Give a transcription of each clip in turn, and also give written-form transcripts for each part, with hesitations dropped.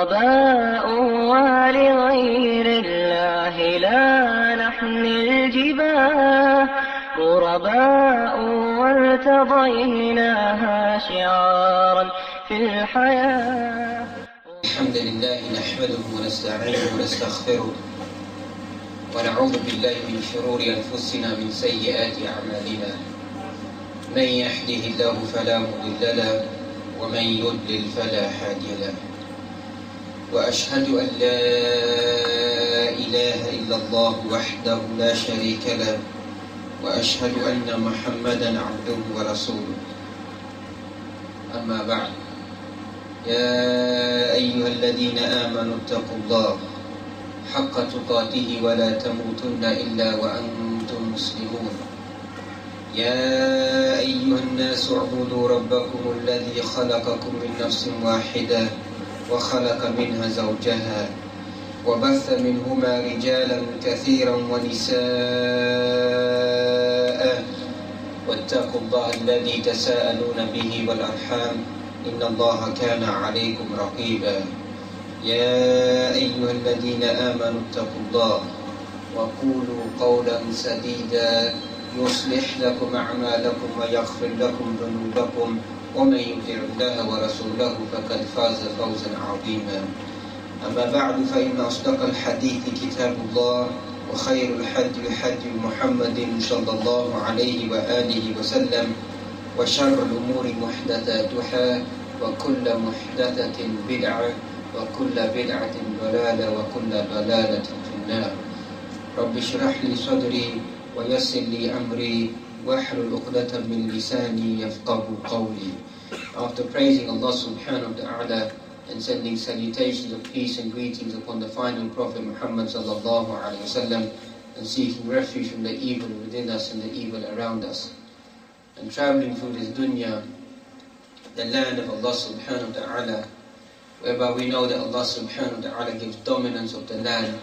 غرباء ولغير الله لا نحمل جباه غرباء وارتضيناها شعارا في الحياة. الحمد لله نحمده ونستعينه ونستغفره ونعوذ بالله من شرور أنفسنا من سيئات أعمالنا. من يهده الله فلا مضل له ومن يضلل فلا هادي له. وأشهد أن لا إله إلا الله وحده لا شريك له وأشهد أن محمدا عبده ورسوله. أما بعد، يا أيها الذين آمنوا اتقوا الله حق تقاته ولا تموتن إلا وأنتم مسلمون. يا أيها الناس اعبدوا ربكم الذي خلقكم من نفس واحدة وخلق منها زوجها وبث منهما رجالا كثيرا ونساء واتقوا الله الذي تساءلون به والأرحام إن الله كان عليكم رقيبا. يا أيها الذين آمنوا اتقوا الله وقولوا قولا سديدا يصلح لكم أعمالكم ويغفر لكم ذنوبكم ومن يطع الله ورسوله فقد فاز فوزا عظيما. أما بعد، فإن أصدق الحديث كتاب الله وخير الحدي حدي محمد صلى الله عليه وآله وسلم وشر الأمور محدثاتها وكل محدثة بدعة وكل بدعة ضلالة وكل ضلالة في النار. رب اشرح لي صدري ويسر لي أمري واحلل عقدة من لساني يفقهوا قولي. After praising Allah subhanahu wa ta'ala and sending salutations of peace and greetings upon the final Prophet Muhammad sallallahu alaihi wasallam, and seeking refuge from the evil within us and the evil around us, and traveling through this dunya, the land of Allah subhanahu wa ta'ala, whereby we know that Allah subhanahu wa ta'ala gives dominance of the land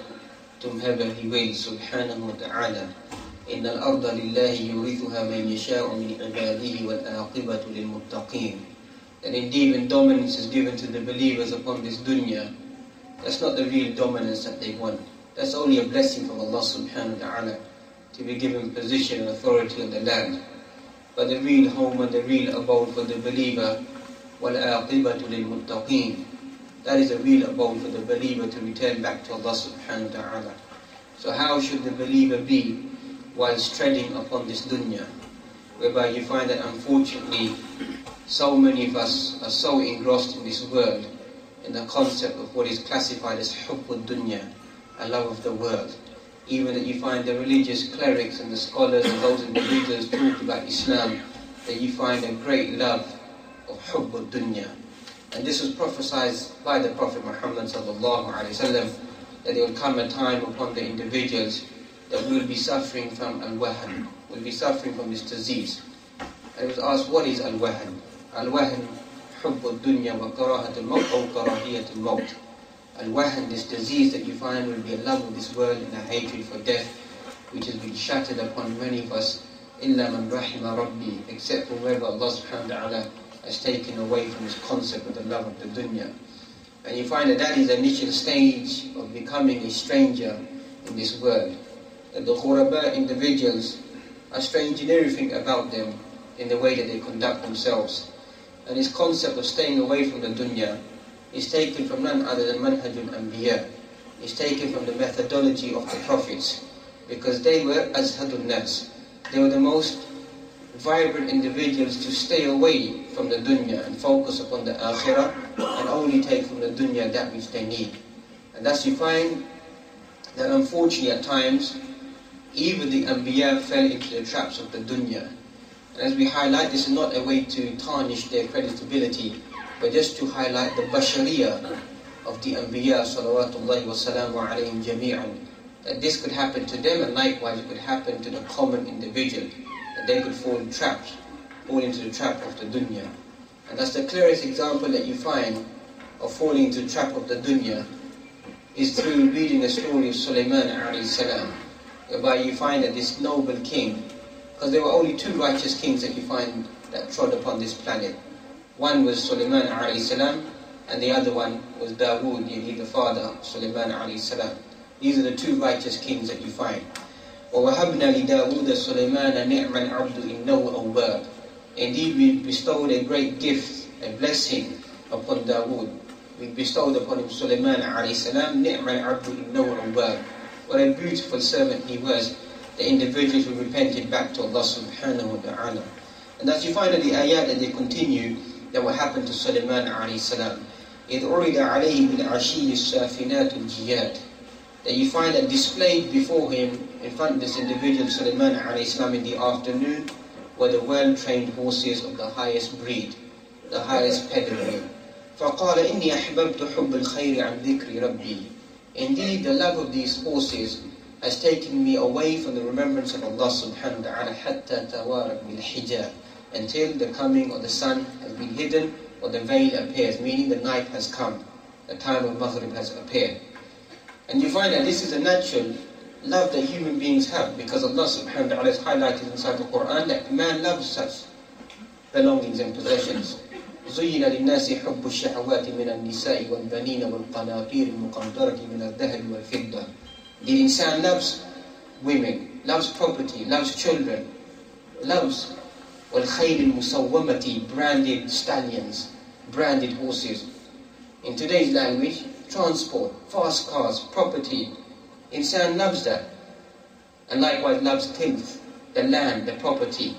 to whomever He wills subhanahu wa ta'ala. إن الأرض لله يورثها من يشاء من عباده والعاقبة للمتقين. That indeed when dominance is given to the believers upon this dunya, that's not the real dominance that they want. That's only a blessing from Allah subhanahu wa ta'ala to be given position and authority on the land. But the real home and the real abode for the believer, وَالْعَاقِبَةُ لِلْمُتَّقِينَ, that is a real abode for the believer to return back to Allah subhanahu wa ta'ala. So how should the believer be whilst treading upon this dunya, whereby you find that unfortunately so many of us are so engrossed in this world, in the concept of what is classified as hubbud dunya, a love of the world. Even that you find the religious clerics and the scholars and those individuals talk about Islam, that you find a great love of hubbud dunya. And this was prophesied by the Prophet Muhammad sallallahu alaihi wasallam, that there will come a time upon the individuals that we will be suffering from al-wahan, will be suffering from this disease. And it was asked, what is al-wahan? Al-wahan, hubb al-dunya wa karahat al-maut or karahiyat al-maut. Al-wahan, this disease that you find, will be a love of this world and a hatred for death, which has been shattered upon many of us, illa man rahima rabbi, except for whoever Allah subhanahu wa ta'ala has taken away from this concept of the love of the dunya. And you find that that is the initial stage of becoming a stranger in this world. That the Ghurabaa individuals are strange in everything about them, in the way that they conduct themselves. And this concept of staying away from the dunya is taken from none other than manhajul anbiya. It's taken from the methodology of the prophets, because they were azhadun nas. They were the most vibrant individuals to stay away from the dunya and focus upon the akhirah, and only take from the dunya that which they need. And thus you find that unfortunately at times, even the Anbiya fell into the traps of the dunya. And as we highlight, this is not a way to tarnish their creditability, but just to highlight the bashariyah of the Anbiya salawatullahi wasalamu alayhim jami'an. That this could happen to them, and likewise it could happen to the common individual. That they could fall into the trap of the dunya. And that's the clearest example that you find of falling into the trap of the dunya, is through reading the story of Sulaiman alayhi salam, whereby you find that this noble king, because there were only two righteous kings that you find that trod upon this planet. One was Sulaiman alayhi salam, and the other one was Dawood, the father of Sulaiman alayhi salam. These are the two righteous kings that you find. وَوَهَبْنَا لِدَاوُودَ سُلَيْمَانَ نِعْمَ الْعَبْدُ إِنَّهُ أَوَّابٌ. Indeed, we bestowed a great gift, a blessing upon Dawood. We bestowed upon him Sulaiman alayhi salam, نِعْمَ الْعَبْدُ إِنَّهُ أَوَّابٌ. What a beautiful servant he was, the individuals who repented back to Allah subhanahu wa ta'ala. And as you find in the ayat that they continue, that what happened to Sulaiman alayhi salam. إِذْ عُرِضَ عَلَيْهِ بِالْعَشِيِّ السَّافِنَاتُ الْجِيَادُ. That you find that displayed before him, in front of this individual, Sulaiman alayhi salam, in the afternoon, were the well-trained horses of the highest breed, the highest pedigree. فَقَالَ إِنِّي أَحْبَبْتُ حُبَّ الْخَيْرِ عَنْ ذِكْرِ رَبِّي. Indeed, the love of these horses has taken me away from the remembrance of Allah subhanahu wa ta'ala حَتَّى تَوَارَتْ بِالْحِجَابِ, until the coming of the sun has been hidden or the veil appears, meaning the night has come, the time of Maghrib has appeared. And you find that this is a natural love that human beings have, because Allah subhanahu wa ta'ala has highlighted inside the Quran that man loves such belongings and possessions. زُيِّنَ لِلنَّاسِ حُبُّ الشَّهَوَاتِ مِنَ النِّسَاءِ وَالْبَنِينَ وَالْقَنَاطِيرِ الْمُقَنطَرَةِ مِنَ الذَّهَبِ وَالْفِضَّةِ. The insan loves women, loves property, loves children, loves وَالْخَيْلِ الْمُسَوَّمَةِ, branded stallions, branded horses. In today's language, transport, fast cars, property. Insan loves that. And likewise loves tilth, the land, the property.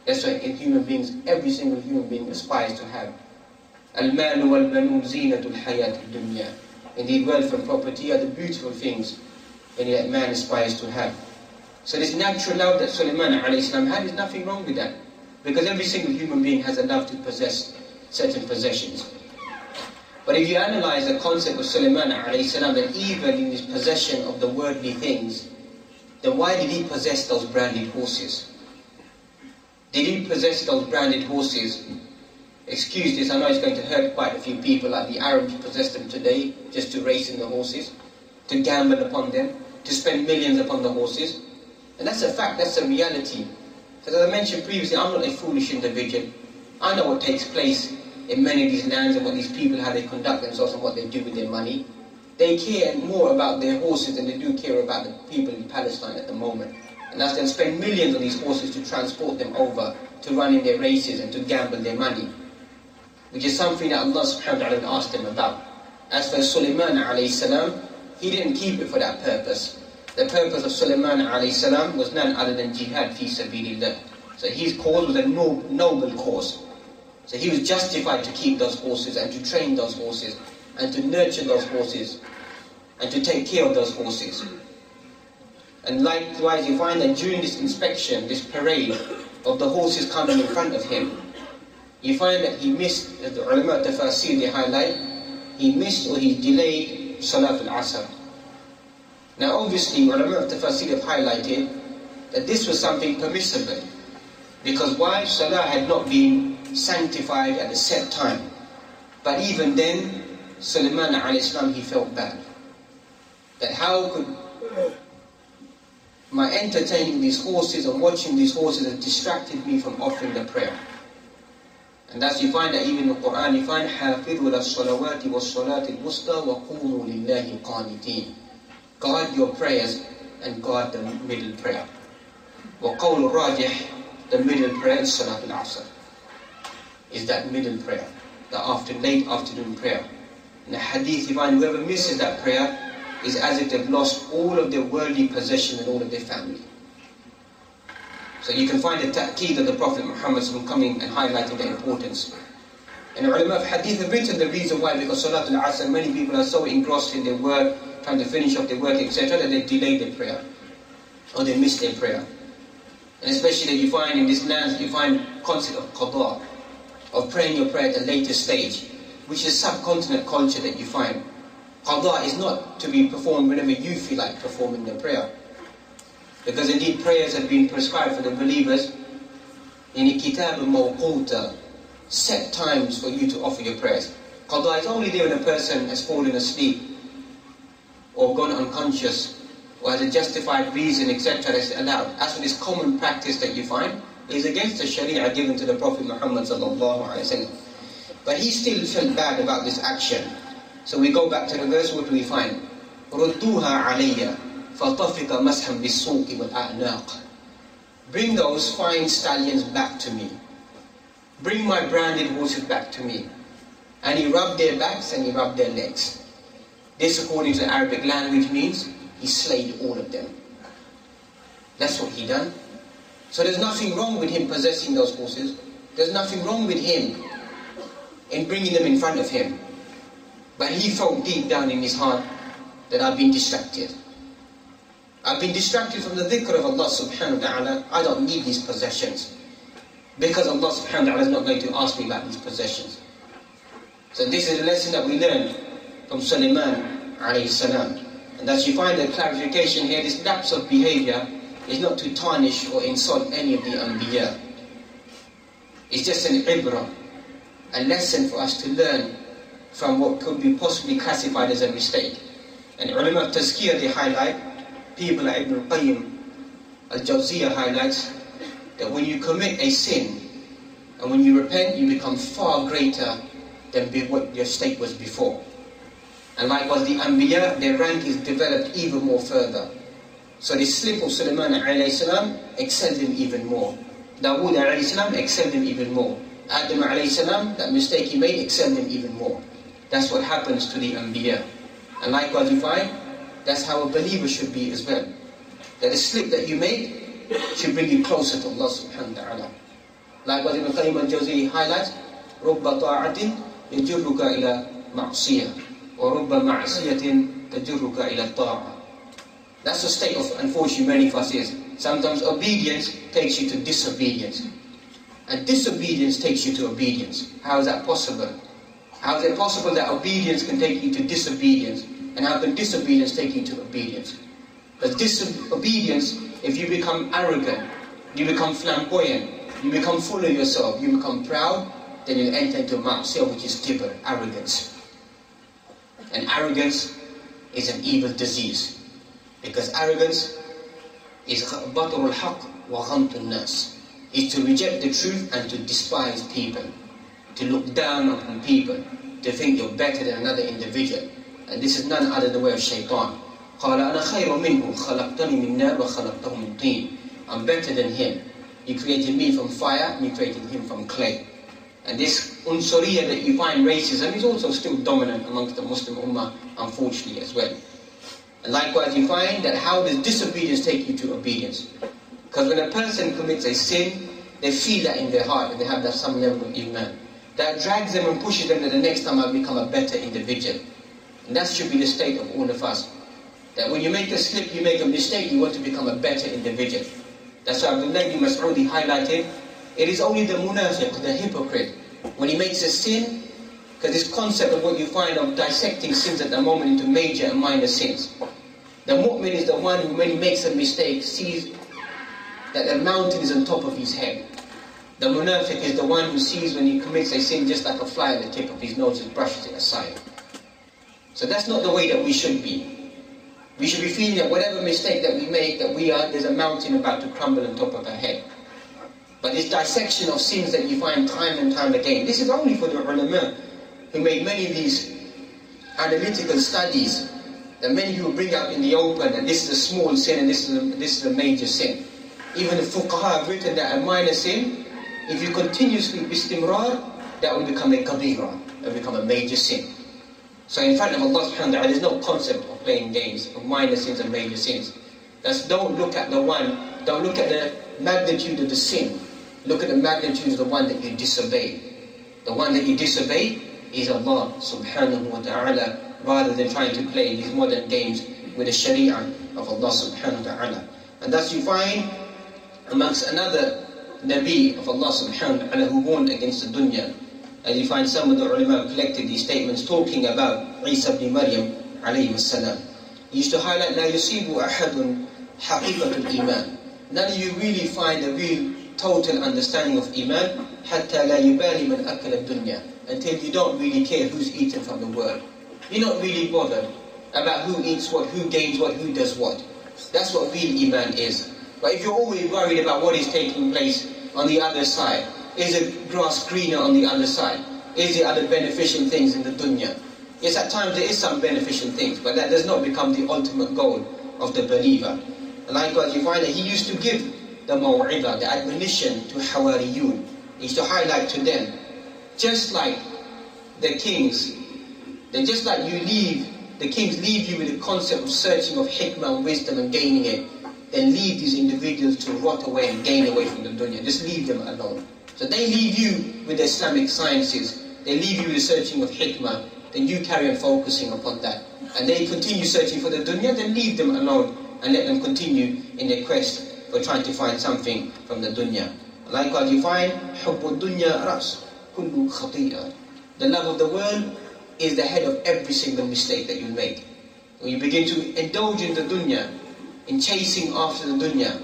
That's what in human beings, every single human being aspires to have. Al-malu wal-banun zinatul hayat al-dunya. Indeed, wealth and property are the beautiful things that man aspires to have. So this natural love that Sulaiman alayhi salam had, is nothing wrong with that. Because every single human being has a love to possess certain possessions. But if you analyze the concept of Sulaiman alayhi salam, that even in his possession of the worldly things, then why did he possess those branded horses? Did he possess those branded horses? Excuse this, I know it's going to hurt quite a few people, like the Arabs possess them today, just to race in the horses, to gamble upon them, to spend millions upon the horses. And that's a fact, that's a reality. Because as I mentioned previously, I'm not a foolish individual. I know what takes place in many of these lands and what these people, how they conduct themselves and what they do with their money. They care more about their horses than they do care about the people in Palestine at the moment. And as they'll spend millions on these horses to transport them over, to run in their races and to gamble their money. Which is something that Allah subhanahu wa ta'ala asked them about. As for Sulaiman alayhi salam, he didn't keep it for that purpose. The purpose of Sulaiman alayhi salam was none other than jihad fi sabilillah. So his cause was a noble cause. So he was justified to keep those horses and to train those horses and to nurture those horses and to take care of those horses. And likewise you find that during this inspection, this parade of the horses coming in front of him, you find that he missed, as the ulama tafasir they highlight, he missed or he delayed Salat al-Asr. Now obviously ulama tafasir have highlighted that this was something permissible. Because why? Salah had not been sanctified at a set time. But even then, Sulaiman alayhi salam, he felt bad. That how could my entertaining these horses and watching these horses has distracted me from offering the prayer. And that's, you find that even in the Quran, you find حَافِظُوا لَلصَّلَوَاتِ وَالصَّلَاةِ الْوُسْطَى وَقُومُوا لِلَّهِ قَانِتِينَ. Guard your prayers and guard the middle prayer. وَقَوْلُ الرَّاجِحِ, the middle prayer is Salat al-Asr. Is that middle prayer, the late afternoon prayer. In the hadith, you find whoever misses that prayer is as if they've lost all of their worldly possession and all of their family. So you can find the ta'qeed of the Prophet Muhammad coming and highlighting the importance. And the ulama of hadith have written the reason why, because Salat al-Asr, many people are so engrossed in their work, trying to finish off their work, etc., that they delay their prayer, or they miss their prayer. And especially that you find in these lands, you find concept of qada, of praying your prayer at a later stage, which is subcontinent culture that you find. Qada is not to be performed whenever you feel like performing the prayer. Because indeed prayers have been prescribed for the believers in a kitab al-mawquta, set times for you to offer your prayers. Qada is only there when a person has fallen asleep or gone unconscious or has a justified reason, etc. that's allowed. As for this common practice that you find, is against the sharia given to the Prophet Muhammad sallallahu alaihi wasallam. But he still felt bad about this action. So we go back to the verse, what do we find? رُدُّوهَا عَلَيَّ فَطَفِقَ مَسْحًا بِالسُّوقِ وَالْأَعْنَاقِ. Bring those fine stallions back to me. Bring my branded horses back to me. And he rubbed their backs and he rubbed their legs. This, according to the Arabic language, means he slayed all of them. That's what he done. So there's nothing wrong with him possessing those horses. There's nothing wrong with him in bringing them in front of him. But he felt deep down in his heart that I've been distracted. I've been distracted from the dhikr of Allah subhanahu wa ta'ala. I don't need these possessions. Because Allah subhanahu wa ta'ala is not going to ask me about these possessions. So this is a lesson that we learn from Sulaiman alayhi salam. And as you find the clarification here, this lapse of behavior is not to tarnish or insult any of the Anbiya. It's just an ibrah, a lesson for us to learn from what could be possibly classified as a mistake. And ulama of tazkiyah, they highlight, people like Ibn al-Qayyim al-Jawziyah highlights, that when you commit a sin, and when you repent, you become far greater than what your state was before. And likewise the Anbiya, their rank is developed even more further. So the slip of Sulaiman alayhi salam excelled him even more. Dawood alayhi salam excelled him even more. Adam alayhi salam, that mistake he made, excelled him even more. That's what happens to the Anbiya. And likewise you find, that's how a believer should be as well. That the slip that you made should bring you closer to Allah subhanahu wa ta'ala. Likewise Ibn Qayyim al-Jawziyah highlights, رُبَّ طَاعَةٍ يَجُرُّكَ إِلَى مَعْصِيَةٍ وَرُبَّ مَعْصِيَةٍ تَجُرُّكَ إِلَى الطَّاعَةِ. That's the state of, unfortunately, many of us is. Sometimes obedience takes you to disobedience. And disobedience takes you to obedience. How is that possible? How is it possible that obedience can take you to disobedience? And how can disobedience take you to obedience? Because disobedience, if you become arrogant, you become flamboyant, you become full of yourself, you become proud, then you enter into ma'asiyah, which is kibr, arrogance. And arrogance is an evil disease. Because arrogance is batrul haqq wa ghamtun nas, is to reject the truth and to despise people, to look down upon people, to think you're better than another individual. And this is none other than the way of shaitan. قَالَ أَنَا خَيْرٌ مِّنْهُ خَلَقْتَنِي مِنْ نَارٍ وَخَلَقْتَهُ مِنْ طِينٍ. I'm better than him. You created me from fire, and you created him from clay. And this unsuriyah that you find, racism, is also still dominant amongst the Muslim ummah, unfortunately as well. And likewise you find that how does disobedience take you to obedience? Because when a person commits a sin, they feel that in their heart, and they have that some level of iman. That drags them and pushes them to the next time I become a better individual. And that should be the state of all of us. That when you make a slip, you make a mistake, you want to become a better individual. That's why Abdullah ibn Mas'udi highlighted, it is only the munafiq, the hypocrite, when he makes a sin, because this concept of what you find of dissecting sins at the moment into major and minor sins. The mu'min is the one who, when he makes a mistake, sees that the mountain is on top of his head. The munafiq is the one who sees when he commits a sin just like a fly at the tip of his nose and brushes it aside. So that's not the way that we should be. We should be feeling that whatever mistake that we make, there's a mountain about to crumble on top of our head. But this dissection of sins that you find time and time again, this is only for the ulama who made many of these analytical studies, that many who bring out in the open that this is a small sin and this is a major sin. Even the fuqaha have written that a minor sin, if you continuously bistimrar, that will become a kabira, it will become a major sin. So in front of Allah subhanahu wa ta'ala, there's no concept of playing games, of minor sins and major sins. Don't look at the magnitude of the sin. Look at the magnitude of the one that you disobey. The one that you disobey is Allah subhanahu wa ta'ala, rather than trying to play these modern games with the sharia of Allah subhanahu wa ta'ala. And thus you find amongst another Nabi of Allah subhanahu wa ta'ala who warned against the dunya. And you find some of the ulama collected these statements talking about Isa ibn Maryam alayhi salam. He used to highlight, لا يصيب أحد حقيقة الإيمان. None of you really find a real total understanding of Iman حتى لا يبالي من أكل الدنيا, until you don't really care who's eaten from the world. You're not really bothered about who eats what, who gains what, who does what. That's what real Iman is. But if you're always worried about what is taking place on the other side, is the grass greener on the other side? Is there other beneficial things in the dunya? Yes, at times there is some beneficial things, but that does not become the ultimate goal of the believer. And likewise, you find that he used to give the maw'idah, the admonition to Hawariyun. He used to highlight to them, just like the kings, then just like the kings leave you with the concept of searching of hikmah and wisdom and gaining it, then leave these individuals to rot away and gain away from the dunya. Just leave them alone. So they leave you with the Islamic sciences, they leave you with the searching of hikmah, then you carry on focusing upon that. And they continue searching for the dunya, then leave them alone and let them continue in their quest for trying to find something from the dunya. Likewise you find, حُبُّ الدُّنْيَا رَأْسُ كُلُّ خَطِيئًا. The love of the world is the head of every single mistake that you make. When you begin to indulge in the dunya, in chasing after the dunya,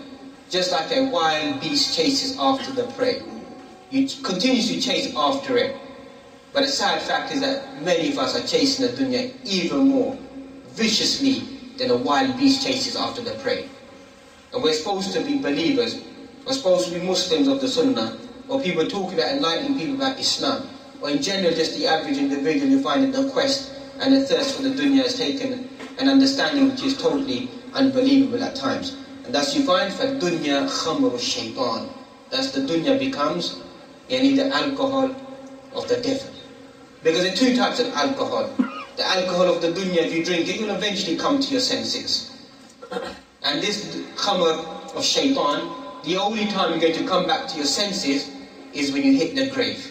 just like a wild beast chases after the prey. You continue to chase after it. But the sad fact is that many of us are chasing the dunya even more viciously than a wild beast chases after the prey. And we're supposed to be believers, we're supposed to be Muslims of the Sunnah, or people talking about enlightening people about Islam, or in general just the average individual. You find that the quest and the thirst for the dunya has taken an understanding which is totally unbelievable at times. And thus you find, فَالدُّنْيَا خَمْرُ الشَّيْطَانِ. Thus the dunya becomes the alcohol of the devil. Because there are two types of alcohol. The alcohol of the dunya, if you drink it, you'll eventually come to your senses. And this khamr of shaitan, the only time you're going to come back to your senses is when you hit the grave.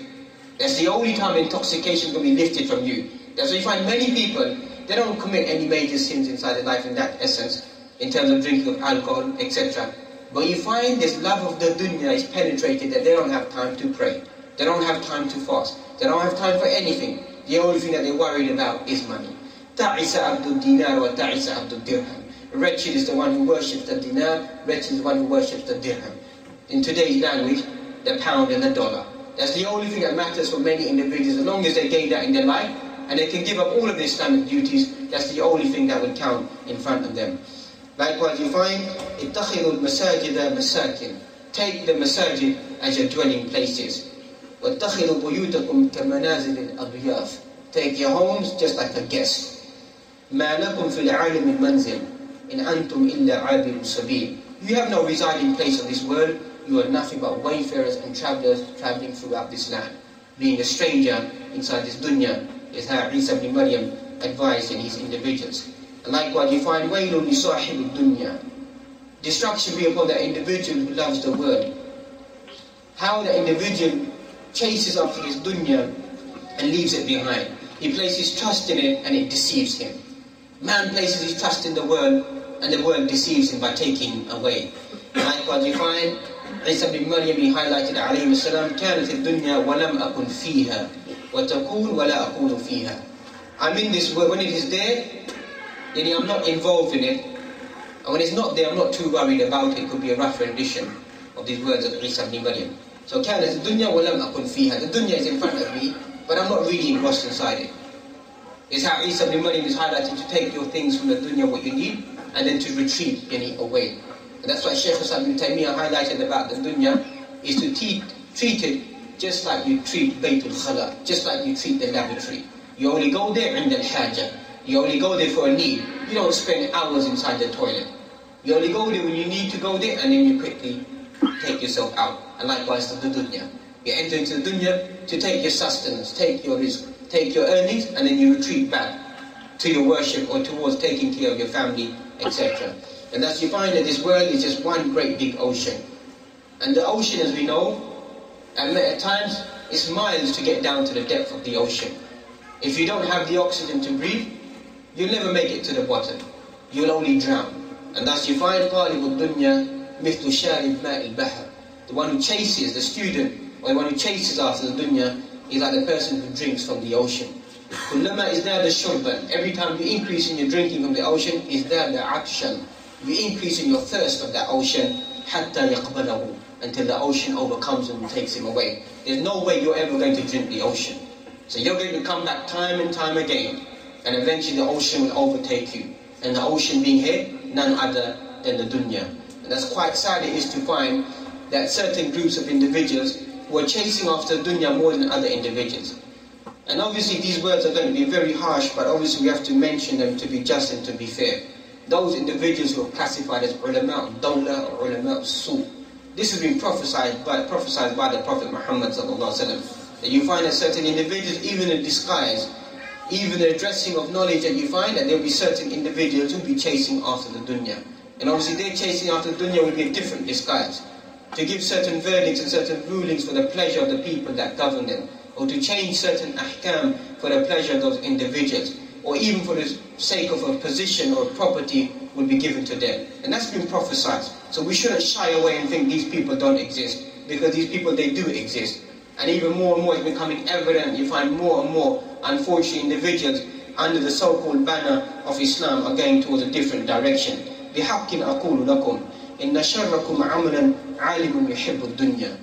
That's the only time intoxication is going to be lifted from you. That's why you find many people, they don't commit any major sins inside their life in that essence, in terms of drinking of alcohol, etc. But you find this love of the dunya is penetrated that they don't have time to pray. They don't have time to fast. They don't have time for anything. The only thing that they're worried about is money. Ta'isa abdul dinar wa ta'isa abdul dirham. Wretched is the one who worships the dinar, wretched is the one who worships the dirham. In today's language, the pound and the dollar. That's the only thing that matters for many individuals. As long as they gain that in their life, and they can give up all of their Islamic duties, that's the only thing that will count in front of them. Likewise you find, اتَّخِذُوا الْمَسَاجِدَ مَسَاكِنَ. Take the masajid as your dwelling places. وَاتَّخِذُوا بُيُوتَكُمْ كَمَنَازِلِ الْأَضْيَافِ. Take your homes just like a guest. مَا لَكُمْ فِي الْعَالِمِ الْمَنْزِلِ إِنْ أَنْتُمْ إِلَّا عَابِرُ السَّبِيلِ. You have no residing place of this world. You are nothing but wayfarers and travelers traveling throughout this land. Being a stranger inside this dunya is how Isa ibn Maryam advised in his individuals. And likewise you find وَيْلٌ لِصَاحِبِ الدُّنْيَا. Destruction be upon that individual who loves the world. How the individual chases after his dunya and leaves it behind. He places trust in it and it deceives him. Man places his trust in the world and the world deceives him by taking away. Likewise you find Isa ibn Maryam, he highlighted alayhi wasallam, كانت الدنيا ولم أكن فيها وتكون ولا أكون فيها. I'm in this world, when it is there, then I'm not involved in it. And when it's not there, I'm not too worried about it. It could be a rough rendition of these words of Isa ibn Maryam. So كانت الدنيا ولم أكن فيها. The dunya is in front of me, but I'm not really engrossed inside it. It's how Isa ibn Maryam is highlighting to take your things from the dunya, what you need, and then to retreat away. And that's why Shaykh Islam ibn Taymiyyah highlighted about the dunya, is to treat it just like you treat Baytul Khala, just like you treat the lavatory. You only go there in the haja. You only go there for a need. You don't spend hours inside the toilet. You only go there when you need to go there, and then you quickly take yourself out. And likewise to the dunya. You enter into the dunya to take your sustenance, take your rizq, take your earnings, and then you retreat back to your worship or towards taking care of your family, etc. And thus you find that this world is just one great big ocean. And the ocean, as we know, at times it's miles to get down to the depth of the ocean. If you don't have the oxygen to breathe, you'll never make it to the bottom. You'll only drown. And thus you find طالب الدنيا مثل شارب ماء البحر. The one who chases, the student, or the one who chases after the dunya, is like the person who drinks from the ocean. كلما ازداد شربا. Every time you increase in your drinking from the ocean, ازداد عطشا. You increase in your thirst of that ocean, حتى يقبله, until the ocean overcomes him and takes him away. There's no way you're ever going to drink the ocean. So you're going to come back time and time again, and eventually the ocean will overtake you. And the ocean being here, none other than the dunya. And that's quite sad it is to find that certain groups of individuals who are chasing after dunya more than other individuals. And obviously these words are going to be very harsh, but obviously we have to mention them to be just and to be fair. Those individuals who are classified as ulama al-dawla or ulama al-su, this has been prophesied by the Prophet Muhammad sallallahu alaihi wasallam. That you find that certain individuals, even in disguise, even the addressing of knowledge, that you find that there will be certain individuals who will be chasing after the dunya. And obviously they're chasing after the dunya will be a different disguise. To give certain verdicts and certain rulings for the pleasure of the people that govern them, or to change certain ahkam for the pleasure of those individuals, or even for the sake of a position or a property will be given to them. And that's been prophesied. So we shouldn't shy away and think these people don't exist, because these people, they do exist. And even more and more it's becoming evident. You find more and more, unfortunately, individuals under the so-called banner of Islam are going towards a different direction. بِحَقٍّ أَقُولُ لَكُمْ إِنَّ شَرَّكُمْ عَمَلًا عَالِمٌ يُحِبُّ الدُّنْيَا.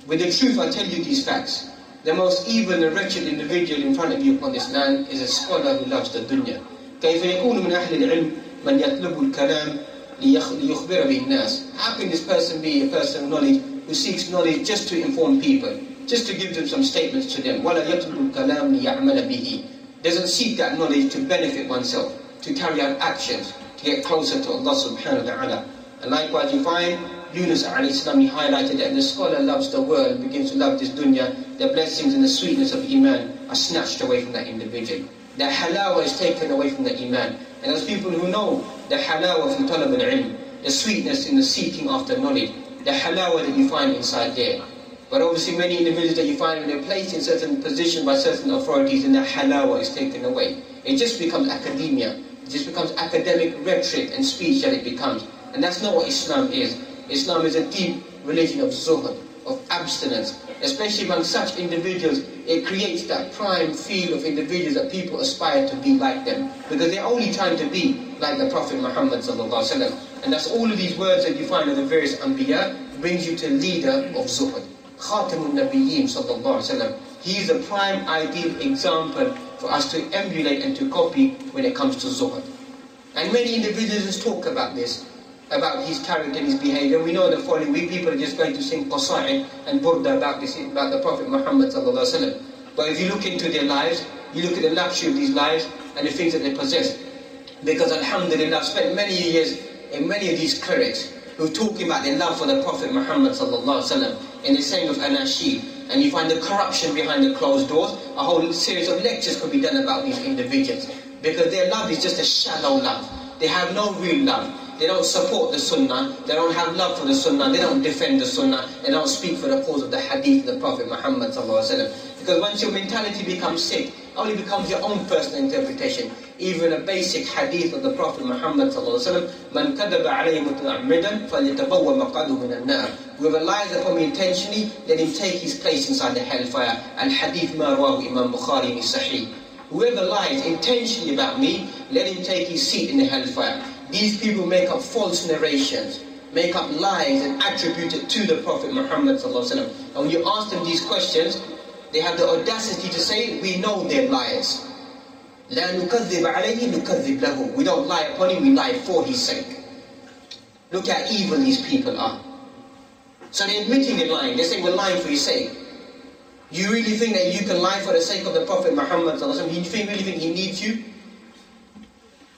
With the truth I tell you these facts. The most evil and wretched individual in front of you upon this land is a scholar who loves the dunya. كيف يكون من أهل العلم من يطلب الكلام ليخبر به الناس. How can this person be a person of knowledge who seeks knowledge just to inform people, just to give them some statements to them? ولا يطلب الكلام ليعمل به. Doesn't seek that knowledge to benefit oneself, to carry out actions, to get closer to Allah subhanahu wa ta'ala. And likewise you find Yunus alayhi salam, he highlighted that the scholar loves the world, begins to love this dunya, the blessings and the sweetness of iman are snatched away from that individual. The halawa is taken away from the iman. And those people who know the halawa fi talab al-ilm, the sweetness in the seeking after knowledge, the halawa that you find inside there. But obviously many individuals that you find when they're placed in certain positions by certain authorities, and the halawa is taken away. It just becomes academia. It just becomes academic rhetoric and speech that it becomes. And that's not what Islam is. Islam is a deep religion of zuhud, of abstinence. Especially among such individuals, it creates that prime feel of individuals that people aspire to be like them. Because they're only trying to be like the Prophet Muhammad sallallahu alaihi wasallam. And that's all of these words that you find in the various anbiya, brings you to leader of zuhud. Khatamun Nabiyyin sallallahu alaihi wasallam. He is a prime ideal example for us to emulate and to copy when it comes to zuhud. And many individuals talk about this, about his character and his behavior. We know the following week people are just going to sing qasa'id and burda about this, about the Prophet Muhammad sallallahu alaihi wasallam. But if you look into their lives, you look at the luxury of these lives and the things that they possess. Because alhamdulillah, I've spent many years in many of these clerics who are talking about their love for the Prophet Muhammad sallallahu alaihi wasallam in the saying of anashid. And you find the corruption behind the closed doors. A whole series of lectures could be done about these individuals. Because their love is just a shallow love. They have no real love. They don't support the sunnah, they don't have love for the sunnah, they don't defend the sunnah, they don't speak for the cause of the hadith of the Prophet Muhammad sallallahu alaihi wasallam. Because once your mentality becomes sick, it only becomes your own personal interpretation. Even a basic hadith of the Prophet Muhammad sallallahu alaihi wasallam, "Man kadaba alayhi muta'ammidan falyatabawwa maq'adahu min an-nar." Whoever lies upon me intentionally, let him take his place inside the hellfire. Al-hadith ma rawahu Imam Bukhari in his Sahih. Whoever lies intentionally about me, let him take his seat in the hellfire. These people make up false narrations, make up lies and attribute it to the Prophet Muhammad sallallahu alaihi wasallam. And when you ask them these questions, they have the audacity to say, we know they're liars. لا نكذب عليه نكذب له. We don't lie upon him, we lie for his sake. Look how evil these people are. So they're admitting they're lying. They're saying we're lying for his sake. You really think that you can lie for the sake of the Prophet Muhammad sallallahu alaihi wasallam? You really think he needs you?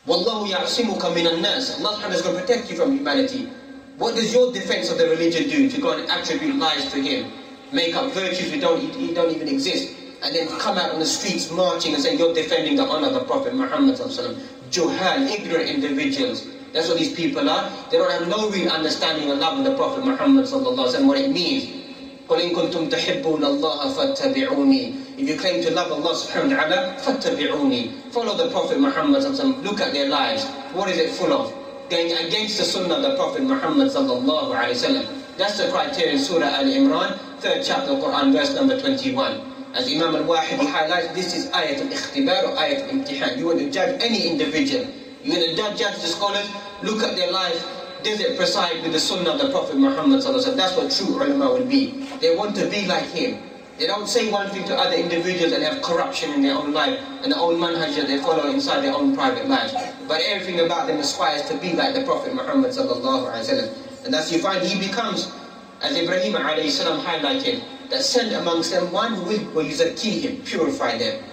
Wallahu ya'simuka minan nas. Allah subhanahu wa ta'ala is going to protect you from humanity. What does your defense of the religion do to go and attribute lies to him? Make up virtues that don't even exist, and then come out on the streets marching and say you're defending the honor of the Prophet Muhammad sallallahu alaihi wasallam. Juhal, ignorant individuals. That's what these people are. They don't have no real understanding of love of the Prophet Muhammad sallallahu alaihi wasallam, what it means. قُلْ إِن كُنْتُمْ تُحِبُّونَ اللَّهَ فَاتَّبِعُونِي. If you claim to love Allah subhanahu wa ta'ala, فَاتَّبِعُونِي. Follow the Prophet Muhammad sallallahu alaihi wasallam. Look at their lives. What is it full of? Going against the sunnah of the Prophet Muhammad sallallahu alaihi wasallam. That's the criteria in Surah Al-Imran, 3rd chapter of Quran, verse number 21. As Imam Al-Wahidi highlights, this is ayat al-ikhtibar or ayat al-imtihan. You want to judge any individual. You want to judge the scholars, look at their lives. Does it preside with the sunnah of the Prophet Muhammad sallallahu alaihi wasallam? That's what true ulama will be. They want to be like him. They don't say one thing to other individuals and have corruption in their own life and their own manhaj that they follow inside their own private lives. But everything about them aspires to be like the Prophet Muhammad sallallahu alaihi wasallam. And thus you find he becomes, as Ibrahim alayhi salam highlighted, that sent amongst them one who will yuzakihim, purify them.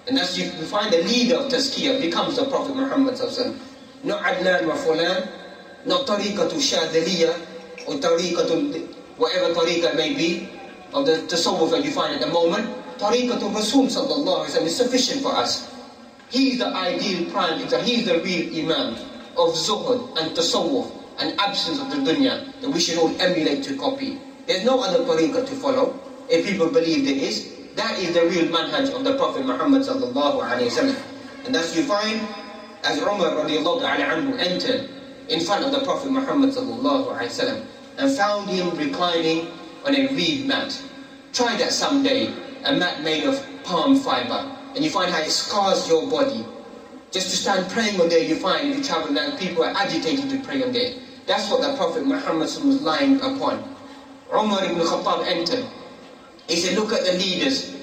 And as you find the leader of Tazkiyah becomes the Prophet Muhammad sallallahu alaihi wasallam. Not Adnan wa Fulan, not Tariqatu Shadhaliya, or Tariqatu, whatever Tariqah may be, of the Tasawwuf that you find at the moment. Tariqatu Rasul sallallahu alaihi wasallam is sufficient for us. He is the ideal prime, he is the real Imam of Zuhud and Tasawwuf and absence of the dunya that we should all emulate to copy. There's no other Tariqah to follow. If people believe there is, that is the real manhaj of the Prophet Muhammad sallallahu alaihi wasallam. And thus you find, as Umar radiallahu anhu entered in front of the Prophet Muhammad sallallahu alaihi wasallam and found him reclining on a reed mat. Try that someday, a mat made of palm fiber, and you find how it scars your body. Just to stand praying on there, you find if you travel and people are agitated to pray on there. That's what the Prophet Muhammad was lying upon. Umar ibn Khattab entered. He said, look at the leaders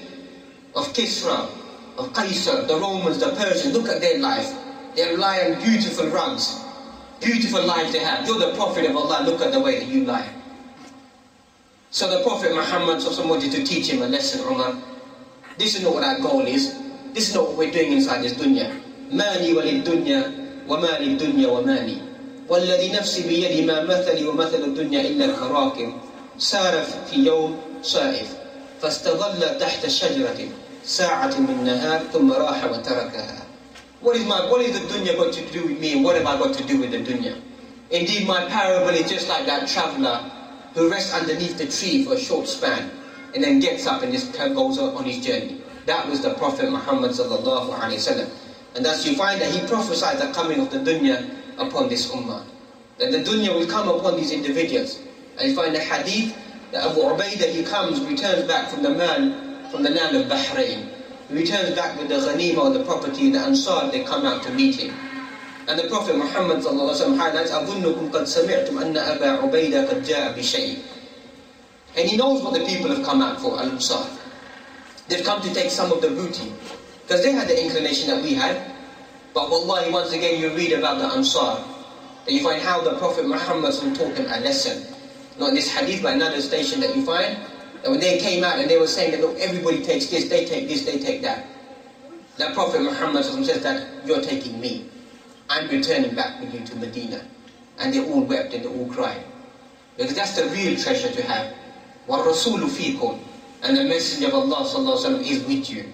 of Kisra, of Qaisar, the Romans, the Persians, look at their life. They lie on beautiful rugs. Beautiful lives they have. You're the Prophet of Allah, look at the way that you lie. So the Prophet Muhammad wanted to teach him a lesson, Umar. This is not what our goal is. This is not what we're doing inside this dunya. Mali walid dunya, wa mali dunya wa mali. والذي نفسي بيدي ما مثلي ومثل الدنيا إلا الكراكب سار في يوم صائف فاستظل تحت شجرة ساعة من نهار ثم راح وتركها. What is the dunya got to do with me, and what have I got to do with the dunya? Indeed, my parable is just like that traveller who rests underneath the tree for a short span and then gets up and just goes on his journey. That was the Prophet Muhammad sallallahu alaihi wasallam. And thus you find that he prophesied the coming of the dunya upon this ummah. That the dunya will come upon these individuals. And you find the hadith that Abu Ubaidah, he returns back from the land of Bahrain. He returns back with the ghanima or the property, the Ansar, they come out to meet him. And the Prophet Muhammad sallallahu alaihi wasallam highlights, أَظُنُّكُمْ قَدْ سَمِعْتُمْ أَنَّ أَبَا عُبَيْدَ قَدْ جَاءَ بِشَيْءٍ. And he knows what the people have come out for, Al-Ansar. They've come to take some of the booty. Because they had the inclination that we had. But wallahi, once again you read about the Ansar, that you find how the Prophet Muhammad taught them a lesson. Not in this hadith, but another station that you find, that when they came out and they were saying that look, everybody takes this, they take that. The Prophet Muhammad says that you're taking me. I'm returning back with you to Medina. And they all wept and they all cried. Because that's the real treasure to have. وَالرَّسُولُ فِيكُمْ. And the Messenger of Allah sallallahu alaihi wasallam is with you.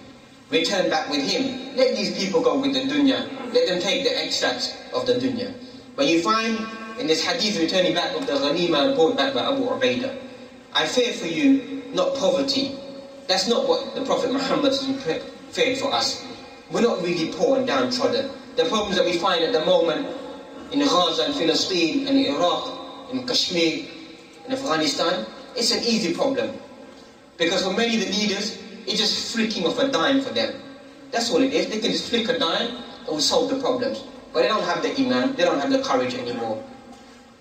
Return back with him. Let these people go with the dunya. Let them take the extracts of the dunya. But you find in this hadith returning back of the ghanima brought back by Abu Ubaidah, I fear for you not poverty. That's not what the Prophet Muhammad feared for us. We're not really poor and downtrodden. The problems that we find at the moment in Gaza and Palestine and Iraq, in Kashmir, in Afghanistan, it's an easy problem. Because for many of the leaders, it's just flicking off a dime for them. That's all it is. They can just flick a dime and will solve the problems. But they don't have the iman, they don't have the courage anymore.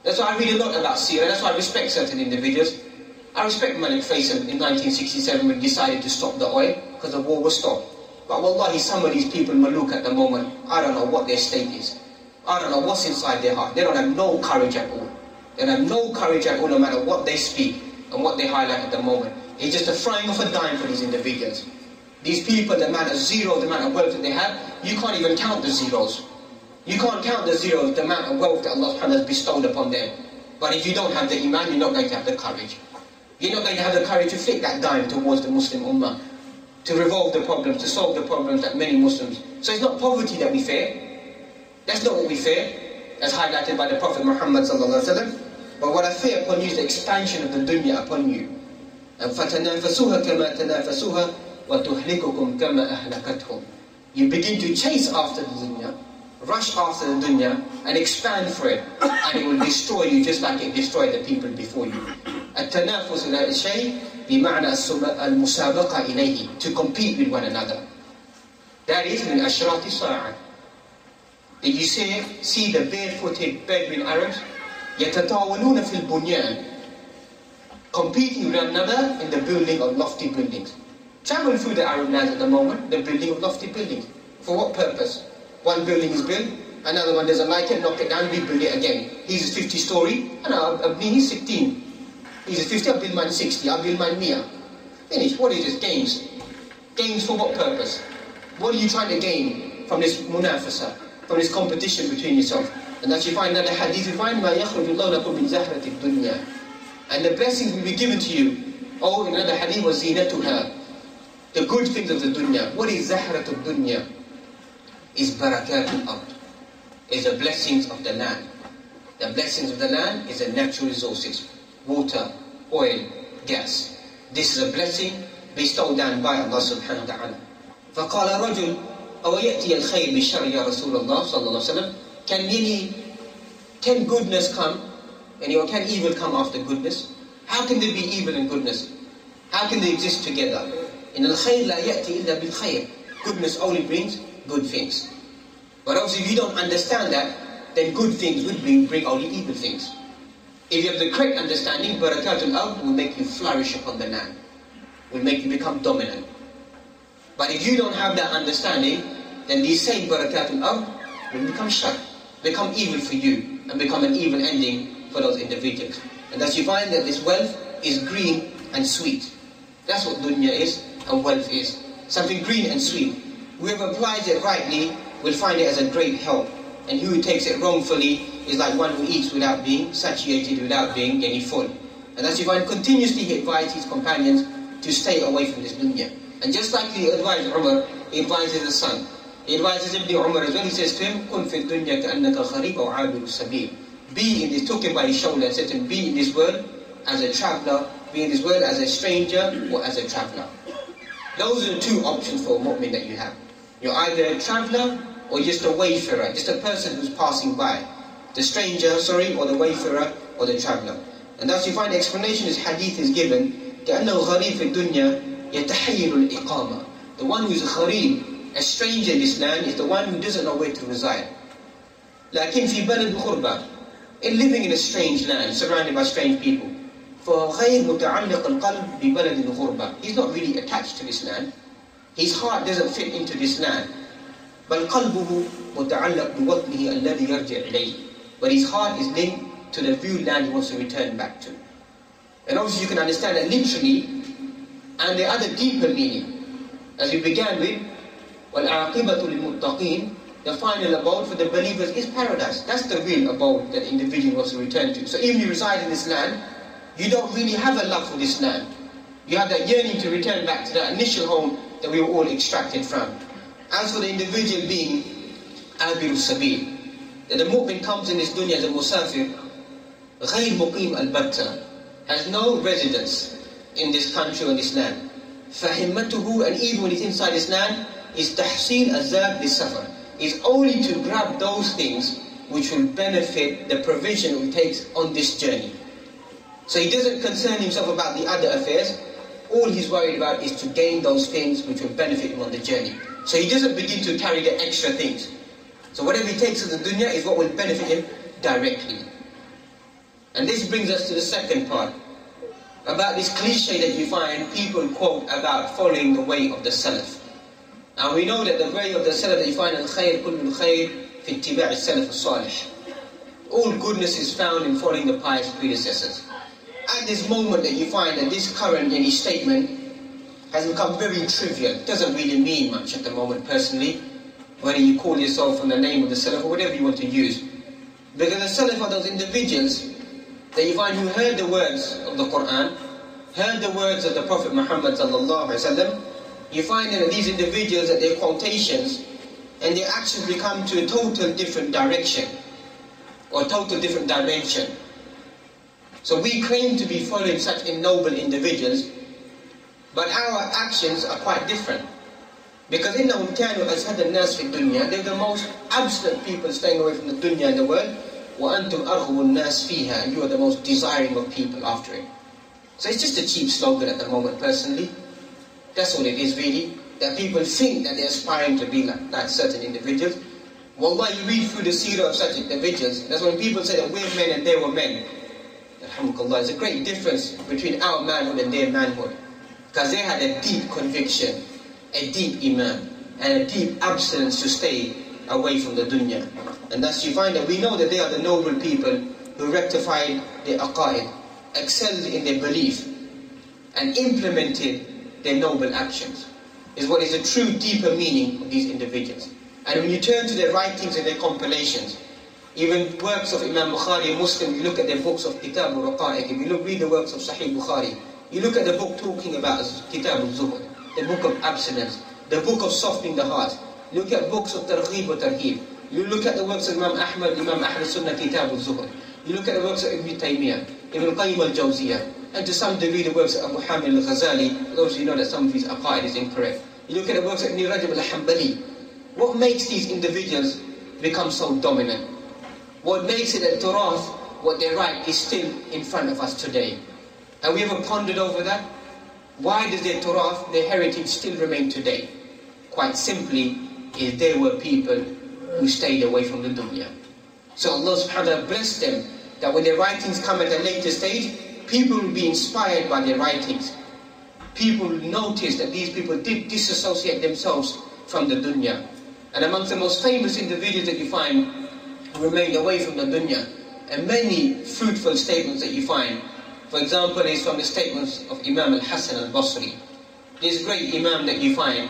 That's why I read a lot about Syria. That's why I respect certain individuals. I respect Malik Faisal in 1967 when he decided to stop the oil because the war was stopped. But wallahi, some of these people, Maluk at the moment, I don't know what their state is. I don't know what's inside their heart. They don't have no courage at all. They don't have no courage at all, no matter what they speak and what they highlight at the moment. It's just a frying of a dime for these individuals. These people, the amount of zeros, the amount of wealth that they have, you can't even count the zeros. You can't count the zeros, the amount of wealth that Allah subhanahu wa ta'ala has bestowed upon them. But if you don't have the iman, you're not going to have the courage. You're not going to have the courage to flick that dime towards the Muslim ummah, to revolve the problems, to solve the problems that many Muslims. So it's not poverty that we fear. That's not what we fear, as highlighted by the Prophet Muhammad sallallahu alaihi wasallam. But what I fear upon you is the expansion of the dunya upon you. And فَتَنَافَسُوهَا كَمَا تَنَافَسُوهَا وَتُهْلِكُكُمْ كَمَا أَهْلَكَتْهُمْ. You begin to chase after the dunya, rush after the dunya, and expand for it, and it will destroy you just like it destroyed the people before you. التنافس إلى الشيء بمعنى المسابقة إليه, to compete with one another. That is من أشراط الساعة. Did you see the barefooted Bedouin Arabs? يتطاولون في البنيان, competing with one another in the building of lofty buildings. Travel through the Arab lands at the moment, the building of lofty buildings. For what purpose? One building is built, another one doesn't like it, knock it down, rebuild it again. He's 50-story, and Ameen is 16. He's 50, I'll build mine 60, I'll build mine 100. Finish. What is this? Games. Games for what purpose? What are you trying to gain from this munafasa, from this competition between yourself? And as you find another hadith, you find مَا يَخْرُجُ اللَّهُ لَكُمْ مِنْ زَهْرَةِ الدُّنْيَا. And the blessings will be given to you. Oh, in another hadith was زِينَتُهَا. The good things of the dunya. What is zahratul dunya? Is barakatul ard. Is the blessings of the land. The blessings of the land is the natural resources. Water, oil, gas. This is a blessing bestowed down by Allah subhanahu wa ta'ala. فَقَالَ رَجُلٌ أَوَ يَأْتِيَ الْخَيْرِ بِالشَّرِّ يَا رَسُولَ اللَّهِ صلى الله عليه وسلم. Can goodness come? Or can evil come after goodness? How can there be evil and goodness? How can they exist together? In al-khayr la ya'ti illa bil-khayr. Goodness only brings good things. But obviously if you don't understand that, then good things would bring only evil things. If you have the correct understanding, barakatul ard will make you flourish upon the land. Will make you become dominant. But if you don't have that understanding, then these same barakatul ard will become shar, become evil for you, and become an evil ending for those individuals. And thus you find that this wealth is green and sweet. That's what dunya is and wealth is. Something green and sweet. Whoever applies it rightly will find it as a great help. And who takes it wrongfully is like one who eats without being satiated, without being any full. And as you find, continuously he advised his companions to stay away from this dunya. And just like he advised Umar, he advises the son. He advises Ibn Umar as well. He says to him, "Kun fi dunya ka'annaka gharib aw 'abir sabil." Be in this, took him by his shoulder and said to him, be in this world as a traveller, be in this world as a stranger or as a traveller. Those are the two options for a mu'min that you have. You're either a traveller or just a wayfarer, just a person who's passing by. The stranger, or the wayfarer or the traveller. And thus you find the explanation this hadith is given, كَأَنَّهُ غَرِيبٌ فِي الدُّنْيَا يَتَحَيِّلُ الْإِقَامَةِ. The one who's a gharib, a stranger in this land, is the one who doesn't know where to reside. لكن في بلد غرباء, in living in a strange land, surrounded by strange people. فَغَيْرْ مُتَعَلِّقَ الْقَلْبِ بِبَلَدِ الْغُرْبَةِ. He's not really attached to this land. His heart doesn't fit into this land. بَلْ قَلْبُهُ مُتَعَلَّقْ بِوَطْنِهِ الَّذِي يَرْجِعْ إِلَيْهِ. But his heart is linked to the viewed land he wants to return back to. And obviously you can understand that literally, and the other deeper meaning. As we began with, وَالْعَاقِبَةُ لِلْمُتَّقِينَ. The final abode for the believers is paradise. That's the real abode that the individual wants to return to. So even if you reside in this land, you don't really have a love for this land. You have that yearning to return back to that initial home that we were all extracted from. As for the individual being abiru sabil, that the mu'min comes in this dunya as a musafir, غير مقيم البتة, has no residence in this country or this land. فهمته, and even when he's inside this land, is تحصيل الزاد للسفر, is only to grab those things which will benefit the provision he takes on this journey. So he doesn't concern himself about the other affairs. All he's worried about is to gain those things which will benefit him on the journey. So he doesn't begin to carry the extra things. So whatever he takes in the dunya is what will benefit him directly. And this brings us to the second part, about this cliche that you find people quote about following the way of the Salaf. And we know that the way of the Salaf that you find al-khayr kullu al-khayr fi ittiba' al-salaf al-salih. All goodness is found in following the pious predecessors. At this moment that you find that this current statement has become very trivial, it doesn't really mean much at the moment personally, whether you call yourself from the name of the Salaf or whatever you want to use. Because the Salaf are those individuals that you find who heard the words of the Quran, heard the words of the Prophet Muhammad sallallahu alaihi wasallam. You find that these individuals, that their quotations and their actions become to a total different direction or total different dimension. So we claim to be following such noble individuals, but our actions are quite different. Because إِنَّهُمْ كَانُوا أَزْهَدَ النَّاسِ فِي الدُّنْيَا, they're the most abstinent people staying away from the dunya in the world. وَأَنْتُمْ أَرْغَبُ النَّاسِ فِيهَا, and you are the most desiring of people after it. So it's just a cheap slogan at the moment personally. That's all it is really. That people think that they're aspiring to be like certain individuals. Wallah, you read through the seerah of such individuals, that's when people say that we're men and they were men. Alhamdulillah, there's a great difference between our manhood and their manhood. Because they had a deep conviction, a deep iman, and a deep abstinence to stay away from the dunya. And thus you find that we know that they are the noble people who rectified their aqaid, excelled in their belief, and implemented their noble actions. is what is the true deeper meaning of these individuals. And when you turn to their writings and their compilations, even works of Imam Bukhari and Muslim, you look at their books of Kitab al-Raqa'iq, if you read the works of Sahih Bukhari, you look at the book talking about Kitab al-Zuhud, the book of abstinence, the book of softening the heart, look at books of Targhib wa Tarhib, you look at the works of Imam Ahmad, Imam Ahl Sunnah, Kitab al-Zuhud, you look at the works of Ibn Taymiyyah, Ibn Qayyim al-Jawziyah, and to some degree the works of Abu Hamid al-Ghazali, for those who know that some of his aqaid is incorrect. You look at the works of Ibn Rajab al-Hanbali. What makes these individuals become so dominant? What makes it that Turaf, what they write, is still in front of us today? Have we ever pondered over that? Why does their Turaf, their heritage, still remain today? Quite simply, is there were people who stayed away from the dunya. So Allah subhanahu wa ta'ala blessed them, that when their writings come at a later stage, people will be inspired by their writings. People will notice that these people did disassociate themselves from the dunya. And amongst the most famous individuals that you find who remained away from the dunya, and many fruitful statements that you find, for example, is from the statements of Imam al-Hasan al-Basri. This great Imam that you find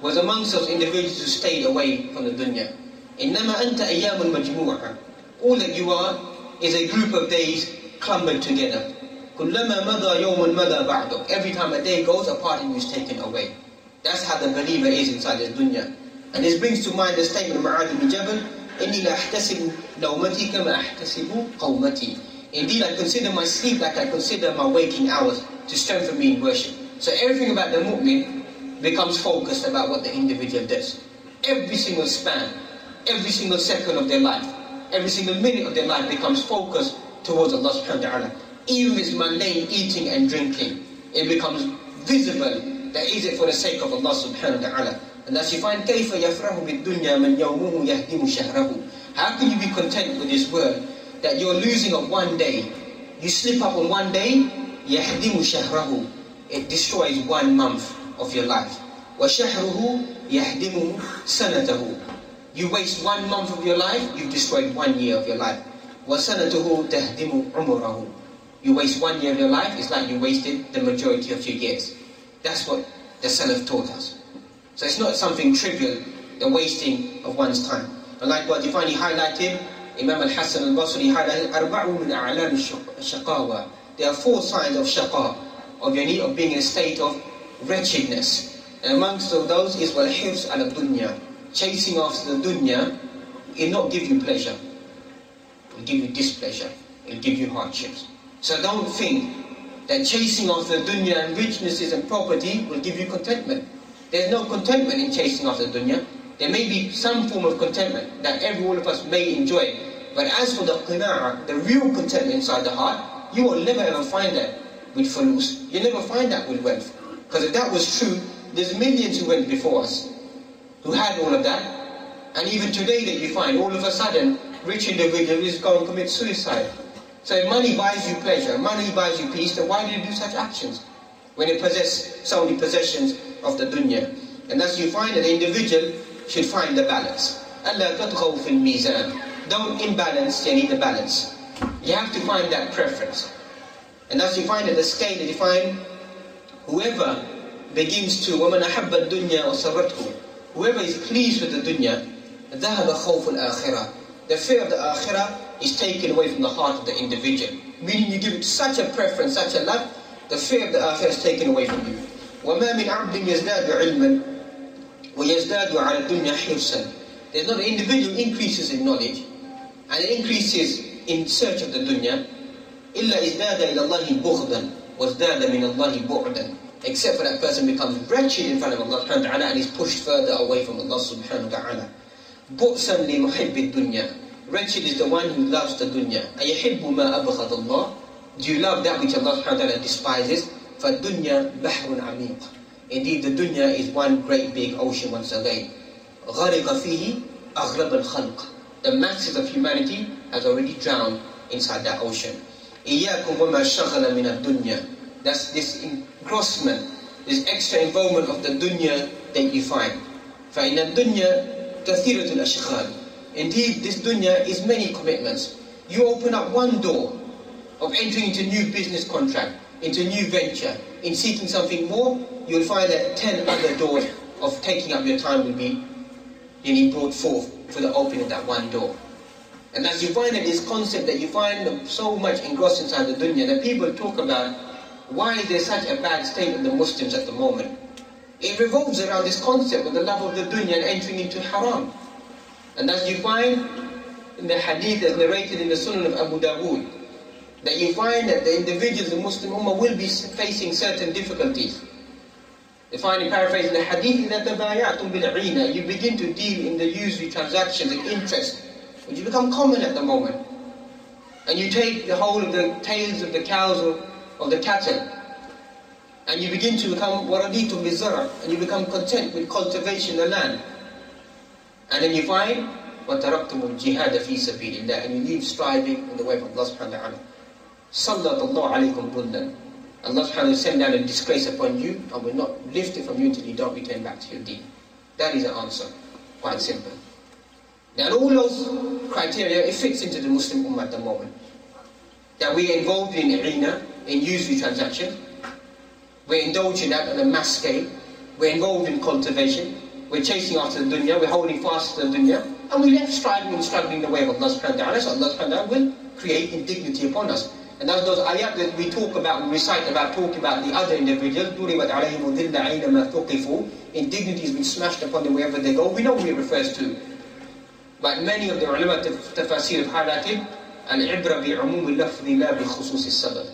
was amongst those individuals who stayed away from the dunya. إِنَّمَا أَنْتَ أَيَّامٌ مَجْمُوعَةٌ. All that you are is a group of days clumbered together. كُلَّمَا مَضَى يَوْمٌ مَضَى بَعْدُ. Every time a day goes, a part of you is taken away. That's how the believer is inside this dunya. And this brings to mind the statement of Mu'adh ibn Jabal, إِنِّي لَا أَحْتَسِبُ نَوْمَتِي كَمَا أَحْتَسِبُ قَوْمَتِي. Indeed, I consider my sleep like I consider my waking hours to strengthen me in worship. So everything about the mu'min becomes focused about what the individual does. Every single span, every single second of their life, every single minute of their life becomes focused towards Allah subhanahu wa ta'ala. Even if it's mundane eating and drinking, it becomes visible that is it for the sake of Allah subhanahu wa ta'ala. And as you find, كَيْفَ يَفْرَهُ بِالدُّنْيَا مَنْ يَوْمُهُ يَهْدِمُ شَهْرَهُ. How can you be content with this word that you're losing of one day? You slip up on one day, يَهْدِمُ شَهْرَهُ. It destroys 1 month of your life. وَشَهْرُهُ يَهْدِمُ سَنَتَهُ. You waste 1 month of your life, you've destroyed 1 year of your life. وَسَنَتُهُ تَهْدِمُ عُمُرَهُ. You waste 1 year of your life, it's like you wasted the majority of your years. That's what the Salaf taught us. So it's not something trivial, the wasting of one's time. And likewise, you find he highlighted, Imam al-Hasan al-Basri highlighted, أَرْبَعُ مِنْ أَعْلَامِ الشَّقَاوَةِ. There are 4 signs of shaqa, of your need of being in a state of wretchedness. And amongst those is وَالْحِرْص عَلَى الدُّنْيَا. Chasing after the dunya, it will not give you pleasure. It will give you displeasure. It will give you hardships. So don't think that chasing after the dunya and richnesses and property will give you contentment. There's no contentment in chasing after the dunya. There may be some form of contentment that every one of us may enjoy. But as for the qina'ah, the real contentment inside the heart, you will never ever find that with fulus. You'll never find that with wealth. Because if that was true, there's millions who went before us who had all of that. And even today that you find, all of a sudden, rich individuals go and commit suicide. So if money buys you pleasure, money buys you peace, then why do you do such actions? When you possess so many possessions of the dunya. And thus you find that the individual should find the balance. أَلَّا تَطْغَوْا فِي الْمِيزَانِ. Don't imbalance, you need the balance. You have to find that preference. And thus you find that the scale that you find, whoever begins to وَمَنْ أَحَبَّ الدُّنْيَا وَسَرَّتْهُ. Whoever is pleased with the dunya, ذَهَبَ خَوْفُ الْآخِرَةِ. The fear of the akhirah is taken away from the heart of the individual. Meaning you give it such a preference, such a love, the fear of the akhirah is taken away from you. وَمَا مِنْ عَبْدٍ يَزْدَادُ عِلْمًا وَيَزْدَادُ عَلَى الدُّنْيَا حِرْصًا. There's not an individual increases in knowledge and it increases in search of the dunya, إِلَّا إِزْدَادَ إِلَى اللَّهِ بُغْضًا وَازْدَادَ مِنَ اللَّهِ بُعْدًا. Except for that person becomes wretched in front of Allah subhanahu wa ta'ala and is pushed further away from Allah subhanahu wa ta'ala. بُؤْسًا لِمُحِبِّ الدُّنْيَا. Wretched is the one who loves the dunya. أَيَحِبُّ مَا أَبْغَضَ اللَّهِ. Do you love that which Allah subhanahu wa ta'ala despises? فَالدُّنْيَا بَحْرٌ عَمِيقٌ. Indeed, the dunya is one great big ocean once again. غَرِقَ فِيهِ أَغْلَبَ الْخَلْقِ. The masses of humanity has already drowned inside that ocean. إِيَّاكُمْ وَمَا شَغَلَ مِنَ الدُّنْيَا. That's this engrossment, this extra involvement of the dunya that you find. فَإِنَّ الدُّنْيَا كَثِيرَةُ الْأَشْغَالِ. Indeed, this dunya is many commitments. You open up one door of entering into new business contract, into new venture, in seeking something more, you'll find that 10 other doors of taking up your time will be brought forth for the opening of that one door. And as you find that this concept that you find so much engrossed inside the dunya, that people talk about why is there such a bad state of the Muslims at the moment. It revolves around this concept of the love of the dunya and entering into haram. And as you find in the hadith as narrated in the Sunan of Abu Dawood, that you find that the individuals, the Muslim Ummah, will be facing certain difficulties. You find in paraphrasing the hadith that you begin to deal in the usury transactions and interest, which has become common at the moment. And you take the whole of the tails of the cows or of the cattle, and you begin to become waraditum bizara, and you become content with cultivation of the land. And then you find وَتَرَكْتُمُ الْجِهَادَ فِي سَبِيلِ اللَّهِ, and you leave striving in the way of Allah subhanahu wa ta'ala. صَلَّتَ اللَّهُ عَلَيْكُمْ ظُلًّا, Allah subhanahu wa ta'ala will send down a disgrace upon you and will not lift it from you until you don't return back to your deen. That is the answer. Quite simple. Now all those criteria, it fits into the Muslim Ummah at the moment. That we are involved in arena, in usury transactions, we're indulging that on a mass scale, we're involved in cultivation, we're chasing after the dunya, we're holding fast to the dunya, and we left striving and struggling the way of Allah subhanahu wa ta'ala, so Allah subhanahu wa ta'ala will create indignity upon us. And that's those ayat that we talk about, we recite about, talk about the other individuals, ضُرِبَتْ عَلَيْهِمُ الذِّلَّ أَيْنَمَا ثُقِفُوا, indignity has been smashed upon them wherever they go. We know who it refers to. But many of the ulama tafasir have highlighted, al-ibra bi'umum al-lafzi la bi-khusus al-sabab.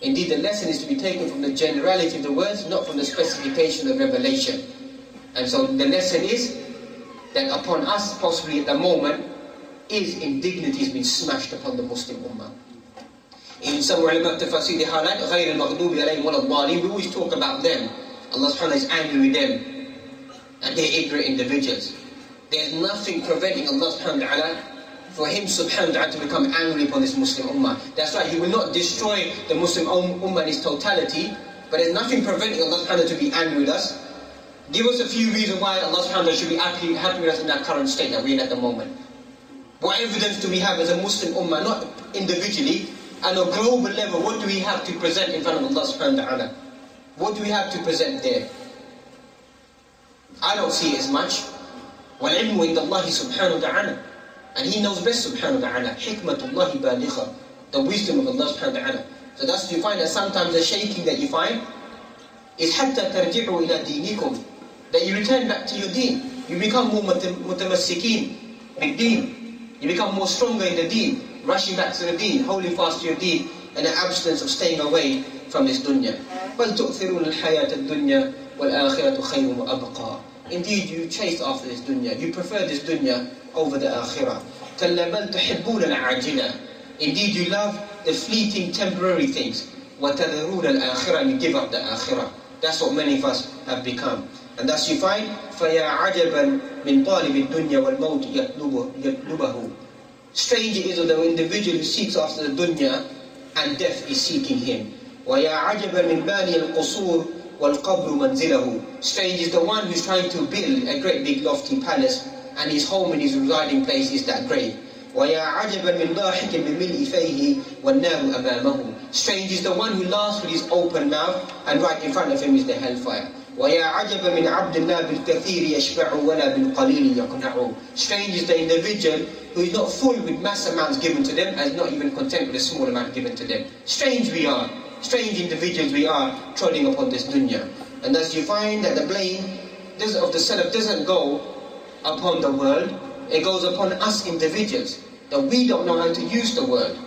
Indeed, the lesson is to be taken from the generality of the words, not from the specification of revelation. And so the lesson is that upon us, possibly at the moment, is indignity has been smashed upon the Muslim Ummah. In some ulama tafasir they highlight, غَيْرِ الْمَغْضُوبِ عَلَيْهِمْ وَلَا الضَّالِينَ, we always talk about them. Allah subhanahu wa ta'ala is angry with them, and they're ignorant individuals. There's nothing preventing Allah subhanahu wa ta'ala for him subhanahu wa ta'ala to become angry upon this Muslim Ummah. That's right, he will not destroy the Muslim Ummah in its totality, but there's nothing preventing Allah subhanahu wa ta'ala to be angry with us. Give us a few reasons why Allah subhanahu wa ta'ala should be happy with us in that current state that we're in at the moment. What evidence do we have as a Muslim Ummah, not individually, on a global level? What do we have to present in front of Allah subhanahu wa ta'ala? What do we have to present there? I don't see it as much. وَالْعِلْمُ عِنْدَ اللَّهِ سُبْحَانَهُ وَتَعَالَى, and He knows best subhanahu wa ta'ala. حِكْمَةُ اللَّهِ بَالِغَةٌ, the wisdom of Allah subhanahu wa ta'ala. So that's, you find that sometimes the shaking that you find is حَتَّى تَرْجِعُوا إِلَى دِينِكُمْ, that you return back to your deen. You become more mutamassikin with deen. You become more stronger in the deen, rushing back to the deen, holding fast to your deen, and the abstinence of staying away from this dunya. بَلْ تُؤْثِرُونَ الْحَيَاةَ الدُّنْيَا وَالْآخِرَةُ خَيْرٌ وَأَبْقَى. Indeed, you chase after this dunya, you prefer this dunya over the akhirah. كَلَّا بَلْ تُحِبُّونَ الْعَاجِلَةَ. Indeed, you love the fleeting, temporary things. وَتَذَرُونَ الْآخِرَةَ, and you give up the akhirah. That's what many of us have become. And thus you find, فَيَا عَجَبًا مِنْ طَالِبِ الدُّنْيَا وَالْمَوْتِ يَطْلُبَهُ. Strange it is of the individual who seeks after the dunya and death is seeking him. وَيَا عَجَبًا مِنْ بَانِيَ الْقُصُورِ وَالْقَبْرُ مَنْزِلَهُ. Strange is the one who's trying to build a great big lofty palace, and his home and his residing place is that grave. وَيَا عَجَبًا مِنْ ضَاحِكٍ بِمِلْءِ فَيْهِ وَالنَّارُ أَمَامَهُ. Strange is the one who laughs with his open mouth, and right in front of him is the hellfire. وَيَا عَجَبًا مِنْ عَبْدٍ لَا بِالْكَثِيرِ يَشْبَعُ وَلَا بِالْقَلِيلِ يَقْنَعُ. Strange is the individual who is not full with mass amounts given to them, and is not even content with a small amount given to them. Strange we are. Strange individuals we are, trotting upon this dunya. And thus you find that the blame of the Salaf doesn't go upon the world, it goes upon us individuals. That we don't know how to use the word.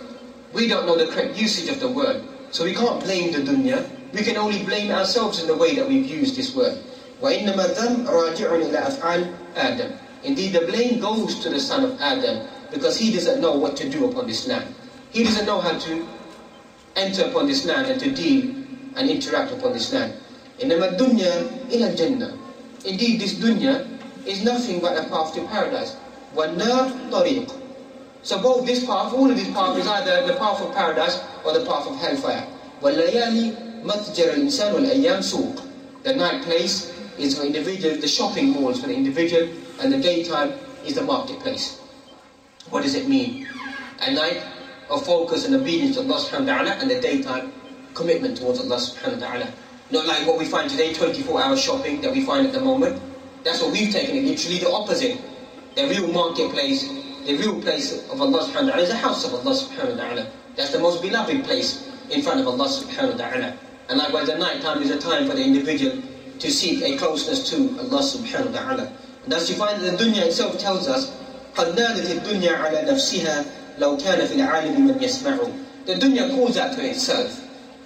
We don't know the correct usage of the word. So we can't blame the dunya, we can only blame ourselves in the way that we've used this word. وَإِنَّمَا الذَّنْبُ رَاجِعٌ إِلَىٰ أَفْعَالِ آدَمَ. Indeed, the blame goes to the son of Adam, because he doesn't know what to do upon this land. He doesn't know how to enter upon this land and to deal and interact upon this land. إِنَّمَا الدُّنْيَا إِلَى الْجَنَّةِ. Indeed, this dunya is nothing but a path to paradise. وَالنَّارُ طَرِيقٌ. So both this path, all of this path is either the path of paradise or the path of hellfire. وَاللَّيَالِ مَتْجَرَ الْإِنسَانُ وَالْأَيَّامُ سُوقٌ. The night place is for individuals, the shopping malls for the individual, and the daytime is the marketplace. What does it mean? A night of focus and obedience to Allah subhanahu wa ta'ala, and the daytime commitment towards Allah subhanahu wa ta'ala. Not like what we find today, 24-hour shopping that we find at the moment. That's what we've taken it, literally the opposite. The real marketplace, the real place of Allah subhanahu wa ta'ala is the house of Allah subhanahu wa ta'ala. That's the most beloved place in front of Allah subhanahu wa ta'ala. And likewise the night time is a time for the individual to seek a closeness to Allah subhanahu wa ta'ala. And thus you find that the dunya itself tells us, قَدْ نَادَتِ الدُّنْيَا عَلَى نَفْسِهَا لَوْ كَانَ فِي الْعَالِمِ مَنْ يَسْمَعُ. The dunya calls out to itself.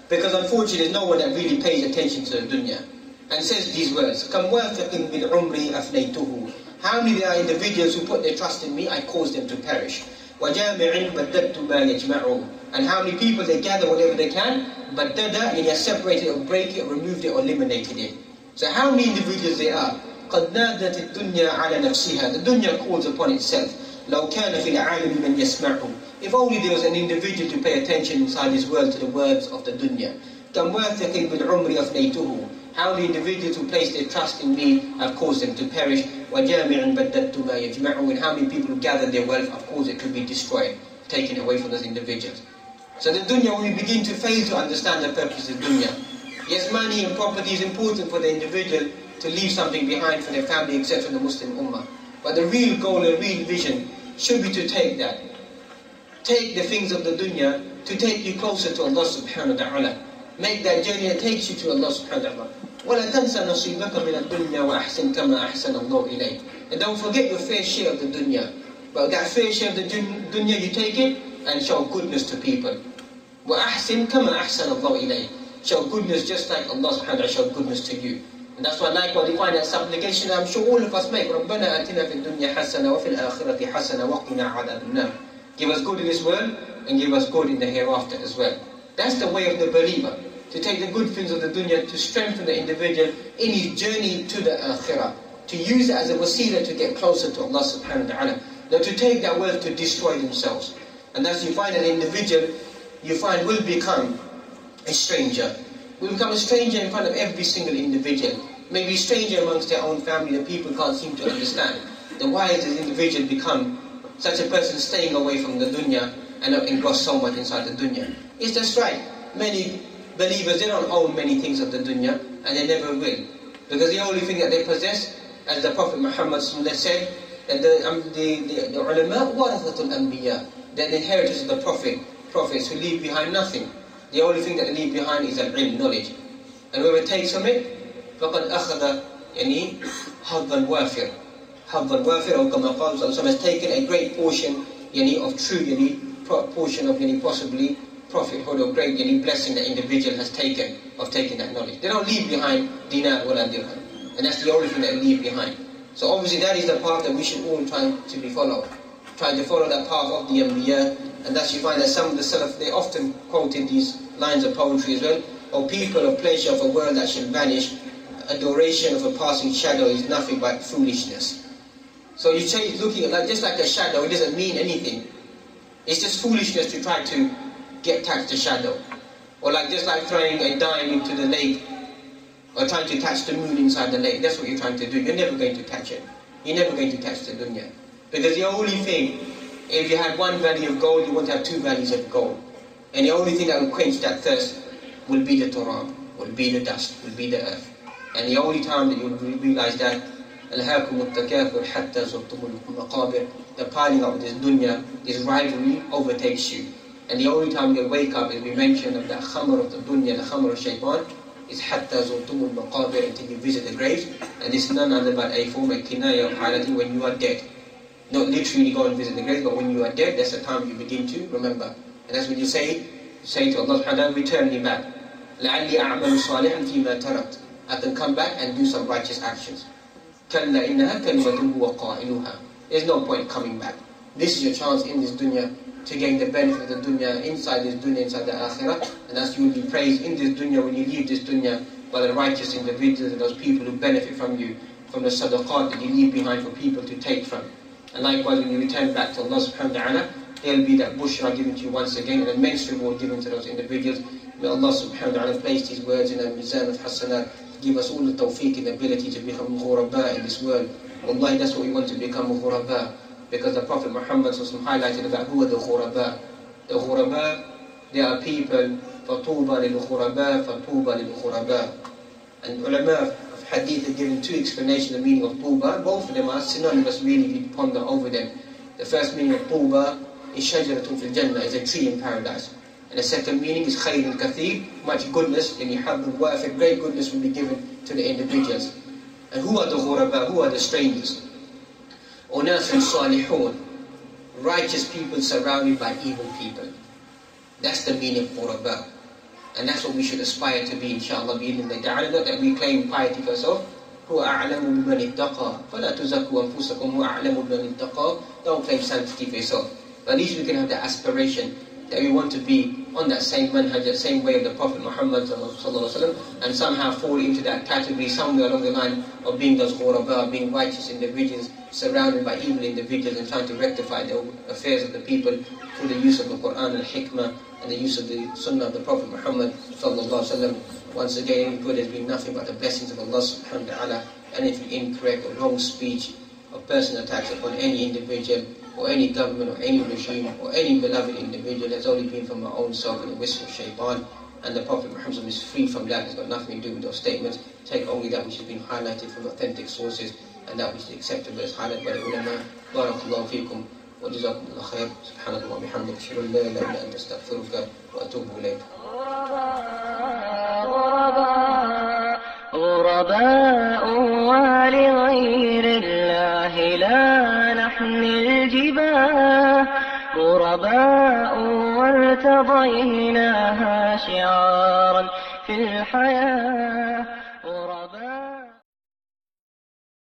Because unfortunately there's no one that really pays attention to the dunya. And says these words, كَمْ وَافِقٍ بِالْعُمْرِ أَفْنَيْتُهُ. How many there are individuals who put their trust in me, I cause them to perish. وَجَامِعٍ بَدَّدْتُ مَا يَجْمَعُ. And how many people they gather whatever they can, but dada, and they separated it or break it, or removed it or eliminated it. So how many individuals there are? قَدْ نَادَتِ الدُّنْيَا عَلَى نَفْسِهَا. The dunya calls upon itself. لَوْ كَانَ فِي الْعَالِمِ مَنْ يَسْمَعُ. If only there was an individual to pay attention inside this world to the words of the dunya. كَمْ وَاثِقٍ بِالْعُمْرِ أَفْنَيْتُهُ. How many individuals who place their trust in me, I've caused them to perish. وَجَامِعٍ بَدَّدْتُ مَا يَجْمَعُ. And how many people who gather their wealth, I've caused it to be destroyed, taken away from those individuals. So the dunya, when we begin to fail to understand the purpose of dunya, yes, money and property is important for the individual to leave something behind for their family, etc., the Muslim ummah. But the real goal, the real vision should be to take that. Take the things of the dunya to take you closer to Allah subhanahu wa ta'ala. Make that journey that takes you to Allah subhanahu wa ta'ala. وَلَا تَنْسَ نَصِيبَكَ مِنَ الدُّنْيَا وَأَحْسِنْ كَمَا أَحْسَنَ اللَّهُ إِلَيْكَ. And don't forget your fair share of the dunya. But that fair share of the dunya, you take it and show goodness to people. وَأَحْسِنْ كَمَا أَحْسَنَ اللَّهُ إِلَيْكَ. Show goodness just like Allah subhanahu wa ta'ala showed goodness to you. And that's why likewise we find that supplication, I'm sure all of us make. رَبَّنَا أَتِنَا فِي الدُّنْيَا حَسَنَةً وَفِي الْآخِرَةِ حَسَنَةً وَقِنَا عَذَابَ النَّارِ. Give us good in this world and give us good in the hereafter as well. That's the way of the believer. To take the good things of the dunya to strengthen the individual in his journey to the akhirah. To use it as a wasila to get closer to Allah subhanahu wa ta'ala. Not to take that wealth to destroy themselves. And as you find an individual, you find will become a stranger. Will become a stranger in front of every single individual. Maybe a stranger amongst their own family that people can't seem to understand. Then why does this individual become such a person staying away from the dunya and not engrossed so much inside the dunya? It's just right. Many believers, they don't own many things of the dunya, and they never will. Because the only thing that they possess, as the Prophet Muhammad said, that the ulama warathatul anbiya, that the inheritors of the prophets who leave behind nothing. The only thing that they leave behind is al-ilm, knowledge. And whoever takes from it, فَقَدْ أَخَذَ يعني حَظًّا وَافِرًا. حَظًّا وَافِرًا, or كما قال صلى الله عليه وسلم, has taken a great portion of true portion of possibly prophethood or great blessing that individual has taken of taking that knowledge. They don't leave behind dinar wala dirham. And that's the only thing that they leave behind. So obviously that is the path that we should all try to be followed. Try to follow that path of the Anbiya. And thus you find that some of the Salaf, they often quoted these lines of poetry as well. O people of pleasure of a world that shall vanish, adoration of a passing shadow is nothing but foolishness. So you say looking at just like a shadow, it doesn't mean anything. It's just foolishness to try to get attached to shadow. Or just like throwing a dime into the lake, or trying to catch the moon inside the lake. That's what you're trying to do. You're never going to catch it. You're never going to catch the dunya. Because the only thing, if you had one valley of gold, you won't have two valleys of gold. And the only thing that will quench that thirst will be the turab, will be the dust, will be the earth. And the only time that you'll realize that, أَلْهَاكُمُ التَّكَاثُرُ حَتَّى زُرْتُمُ الْمَقَابِرِ, the piling up of this dunya, this rivalry overtakes you. And the only time you'll wake up is we mention of the khamr of the dunya, the khamr of shaitan, is حَتَّى زُرْتُمُ الْمَقَابِرِ, until you visit the graves. And this is none other but a form, a kinaya of highlighting when you are dead. Not literally go and visit the graves, but when you are dead, that's the time you begin to remember. And that's when you say to Allah subhanahu wa ta'ala, return me back. لَعَلِّي أَعْمَلُ صَالِحًا فِي مَا تَرَكْتُ. I can come back and do some righteous actions. كَلَّا إِنَّهَا كَلِمَةٌ هُوَ قَائِلُهَا. There's no point coming back. This is your chance in this dunya to gain the benefit of the dunya, inside this dunya, inside the akhirah. And as you will be praised in this dunya when you leave this dunya by the righteous individuals and those people who benefit from you, from the sadaqat that you leave behind for people to take from. And likewise when you return back to Allah subhanahu wa ta'ala, there will be that bushra given to you once again, an immense reward given to those individuals. May Allah subhanahu wa ta'ala place these words in a mizan of hasanat, give us all the tawfiq and ability to become ghurabaa in this world. Wallahi, that's what we want, to become ghurabaa. Because the Prophet Muhammad highlighted about who are the ghurabaa. The ghurabaa, they are people, فَطُوبَى لِلْغُرَبَاء فَطُوبَى لِلْغُرَبَاء. And ulama of hadith have given two explanations of the meaning of tuba. Both of them are synonymous really if you ponder over them. The first meaning of tuba is shajaratun fil jannah, is a tree in paradise. And the second meaning is khayrun kathir, much goodness, and you have the worth and great goodness will be given to the individuals. And who are the ghurabaa? Who are the strangers? Unasun salihun, righteous people surrounded by evil people. That's the meaning of ghurabaa. And that's what we should aspire to be, inshallah, bi'idhnillahi. Not that we claim piety for ourselves. هُوَ أَعْلَمُ بِمَنِ اتَّقَى فَلَا تُزَكُّوا أَنفُسَكُمْ هُوَ أَعْلَمُ بِمَنِ اتَّقَى. Don't claim sanctity for yourself. But at least we can have the aspiration that we want to be on that same manhaj, that same way of the Prophet Muhammad and somehow fall into that category somewhere along the line of being those ghurabaa, being righteous individuals surrounded by evil individuals and trying to rectify the affairs of the people through the use of the Quran and Hikmah and the use of the Sunnah of the Prophet Muhammad sallallahu. Once again, good has been nothing but the blessings of Allah subhanahu wa ta'ala. Anything incorrect or wrong speech or personal attacks upon any individual or any government or any regime or any beloved individual has only been from our own self and the wisdom of shaitan. And the Prophet Muhammad is free from that. It's got nothing to do with those statements. Take only that which has been highlighted from authentic sources and that which is acceptable as highlighted by the ulama. Barakallahu feekum. وجزاكم الله خير. سبحانك اللهم وبحمدك أشهد أن لا إله إلا أنت أستغفرك وأتوب إليك. غرباء ولغير الله لا نحمل الجباه غرباء وارتضيناها شعارا في الحياة